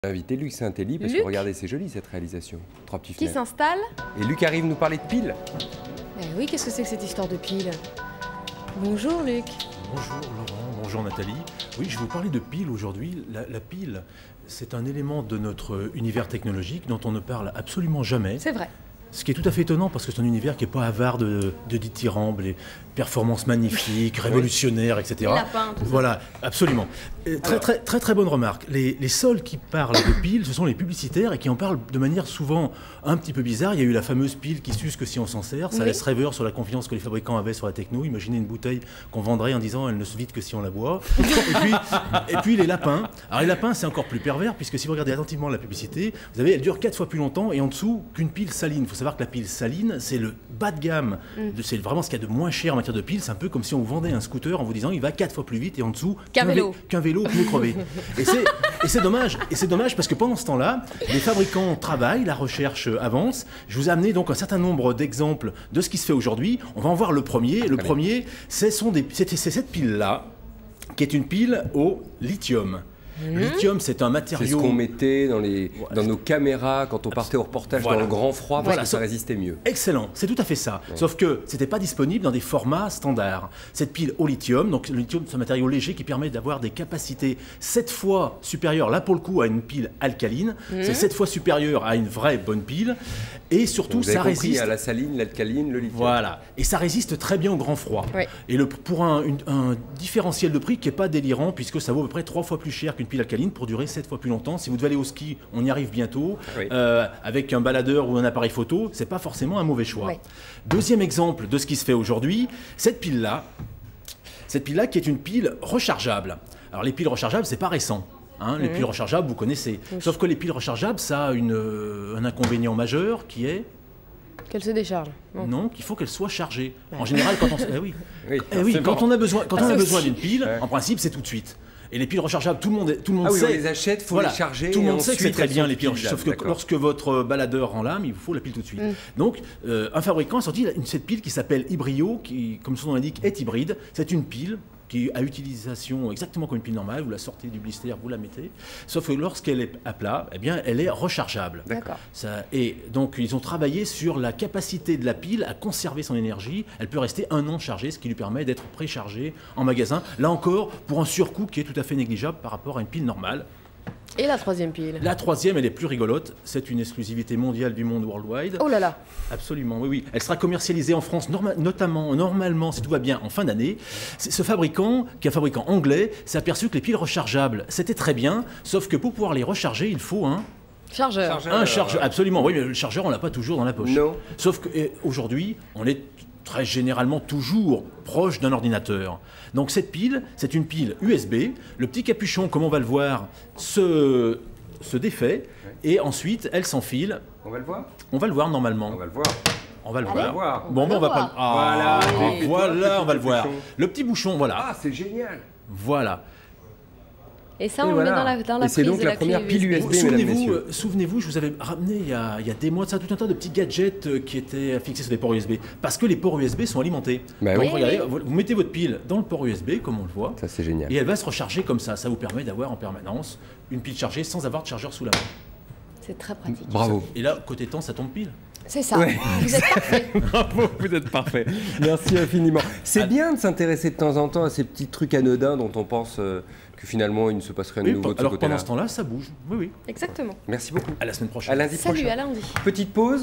Invité Luc Saint-Élie parce que regardez, c'est joli cette réalisation. Trois petits Qui fenêtres. s'installe. Et Luc arrive nous parler de piles. Eh oui, qu'est-ce que c'est que cette histoire de piles? Bonjour Luc. Bonjour Laurent, bonjour Nathalie. Oui, je vais vous parler de piles aujourd'hui. La pile, c'est un élément de notre univers technologique dont on ne parle absolument jamais. C'est vrai. Ce qui est tout à fait étonnant parce que c'est un univers qui n'est pas avare de dithyrambe, les performances magnifiques, révolutionnaires, etc. Les lapins, tout ça. Voilà, absolument. Très bonne remarque. Les seuls qui parlent de piles, ce sont les publicitaires et qui en parlent de manière souvent un petit peu bizarre. Il y a eu la fameuse pile qui s'use que si on s'en sert. Ça laisse rêveur sur la confiance que les fabricants avaient sur la techno. Imaginez une bouteille qu'on vendrait en disant elle ne se vide que si on la boit. et puis les lapins. Alors les lapins, c'est encore plus pervers puisque si vous regardez attentivement la publicité, vous avez, elle dure 4 fois plus longtemps et en dessous qu'une pile saline. Il faut savoir que la pile saline, c'est le bas de gamme. C'est vraiment ce qu'il y a de moins cher en matière de pile. C'est un peu comme si on vous vendait un scooter en vous disant il va 4 fois plus vite et en dessous qu'un vélo pneu crevé. Et c'est dommage. Et c'est dommage parce que pendant ce temps-là, les fabricants travaillent, la recherche avance. Je vous ai amené donc un certain nombre d'exemples de ce qui se fait aujourd'hui. On va en voir le premier. Le premier, c'est cette pile-là, qui est une pile au lithium. Le lithium, c'est un matériau... C'est ce qu'on mettait dans nos caméras quand on partait au reportage dans le grand froid parce que ça résistait mieux. Excellent, c'est tout à fait ça. Ouais. Sauf que ce n'était pas disponible dans des formats standards. Cette pile au lithium, donc le lithium, c'est un matériau léger qui permet d'avoir des capacités 7 fois supérieures, là pour le coup, à une pile alcaline. C'est 7 fois supérieur à une vraie bonne pile. Et surtout, vous avez ça compris, résiste... à la saline, l'alcaline, le lithium. Voilà. Et ça résiste très bien au grand froid. Oui. Et pour un différentiel de prix qui n'est pas délirant, puisque ça vaut à peu près 3 fois plus cher qu'une pile alcaline pour durer 7 fois plus longtemps. Si vous devez aller au ski, on y arrive bientôt. Oui. Avec un baladeur ou un appareil photo, c'est pas forcément un mauvais choix. Oui. Deuxième exemple de ce qui se fait aujourd'hui, cette pile-là qui est une pile rechargeable. Alors les piles rechargeables, c'est pas récent. Les piles rechargeables, vous connaissez. Sauf que les piles rechargeables, ça a un inconvénient majeur qui est... Qu'elles se déchargent. Non, qu'il faut qu'elles soient chargées. En général, quand on a besoin d'une pile, en principe, c'est tout de suite. Et les piles rechargeables, tout le monde sait. On les achète, il faut les charger. Tout le monde sait que c'est très bien les piles rechargeables. Sauf que lorsque votre baladeur rend l'âme, il vous faut la pile tout de suite. Donc, un fabricant a sorti cette pile qui s'appelle Ibrio, qui, comme son nom l'indique, est hybride. C'est une pile qui a utilisation exactement comme une pile normale, vous la sortez du blister, vous la mettez, sauf que lorsqu'elle est à plat, eh bien, elle est rechargeable. D'accord. Et donc, ils ont travaillé sur la capacité de la pile à conserver son énergie. Elle peut rester 1 an chargée, ce qui lui permet d'être préchargée en magasin. Là encore, pour un surcoût qui est tout à fait négligeable par rapport à une pile normale. Et la troisième pile? La troisième, elle est plus rigolote. C'est une exclusivité mondiale du monde worldwide. Oh là là! Absolument, oui. Elle sera commercialisée en France, normalement, si tout va bien, en fin d'année. Ce fabricant, qui est un fabricant anglais, s'est aperçu que les piles rechargeables, c'était très bien, sauf que pour pouvoir les recharger, il faut un... Chargeur. Un chargeur, absolument. Oui, mais le chargeur, on l'a pas toujours dans la poche. Non. Sauf qu'aujourd'hui, on est très généralement toujours proche d'un ordinateur. Donc cette pile, c'est une pile USB. Le petit capuchon, comme on va le voir, se défait. Et ensuite, elle s'enfile. On va le voir? On va le voir normalement. On va le voir. On va le Allez, voir. on va pas... Ah, voilà, on va le voir. Le petit bouchon, voilà. Ah, c'est génial. Voilà. Et ça, on le met dans la prise. Et c'est donc la première pile USB, mesdames, messieurs. Souvenez-vous, je vous avais ramené il y a des mois de ça tout un tas de petits gadgets qui étaient fixés sur des ports USB. Parce que les ports USB sont alimentés. Bah donc regardez, vous mettez votre pile dans le port USB, comme on le voit. Ça, c'est génial. Et elle va se recharger comme ça. Ça vous permet d'avoir en permanence une pile chargée sans avoir de chargeur sous la main. C'est très pratique. Bravo. Et là, côté temps, ça tombe pile. C'est ça. Ouais. Vous êtes parfait. Bravo, vous êtes parfait. Merci infiniment. C'est bien de s'intéresser de temps en temps à ces petits trucs anodins dont on pense que finalement il ne se passe rien de nouveau de ce côté-là. Alors pendant ce temps-là, ça bouge. Oui. Exactement. Merci beaucoup. À la semaine prochaine. À lundi prochain. Salut, à lundi. Petite pause.